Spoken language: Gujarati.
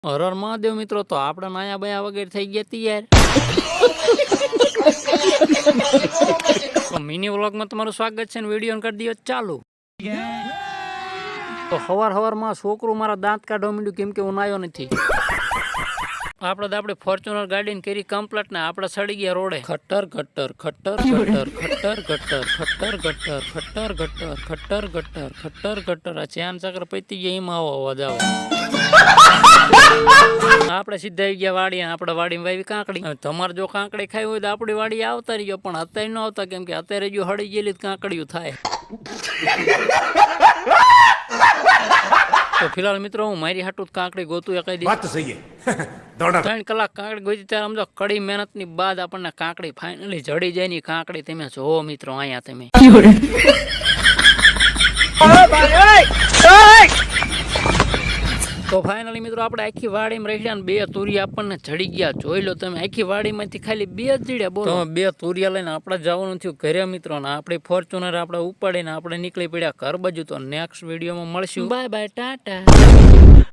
હરર મહાદેવ મિત્રો, તો આપણે નાયા બયા વગેરે થઈ ગયા તી યાર. તો મિની વ્લોગમાં તમારું સ્વાગત છે ને વિડીયો કરી દો ચાલુ. તો હવારમાં છોકરું મારા દાંત કાઢવા માંડ્યું કેમ કે હું નાયો નથી. આપણે ફોર્ચ્યુનર ગાડીને કરી કમ્પ્લેટ ને આપણે સડી ગયા રોડે. ખટ્ટર ખટ્ટર ખટ્ટર ખટ્ટર ખટ્ટર ખટ્ટર ખટ્ટર ખટ્ટર ખટ્ટર ખટ્ટર ખટ્ટર ખટ્ટર ખટ્ટર ખટ્ટર આ ચાન ચક્ર પૈતી ગયા એમાં આવો અવાજ આવે. આપણે સીધા આવી ગયા વાડી. આપણે વાડીમાં વાવી કાંકડી. તમારે જો કાંકડી ખાવી હોય તો આપણી વાડી આવતા રહીજો, પણ અત્યારે ન આવતા કેમ કે અત્યારે જો હળી ગયેલી કાંકડીઓ થાય. તો ફિલહાલ મિત્રો હું મારી હાટું કાંકડી ગોતું એ કહી દઉં. 3 કલાક કાંકડી ગોતી ત્યારે સમજો કડી મહેનત ની બાદ આપણને કાંકડી ફાઇનલી જડી જાય ની કાંકડી તમે જોવો મિત્રો અહીંયા તમે. તો ફાઇનલી મિત્રો આપણે આખી વાડીમાં રહ્યા ને 2 તુરિયા આપણને જડી ગયા. જોઈ લો તમે, આખી વાડીમાંથી ખાલી 2 જ જડ્યા. બોલો, 2 તુરિયા લઈને આપણે જવાનું થયું ઘરે મિત્રો. ને આપણી ફોર્ચ્યુનર આપણે ઉપાડીને આપણે નીકળી પડ્યા ઘર બાજુ. તો નેક્સ્ટ વિડીયોમાં મળશું. Bye bye, Tata.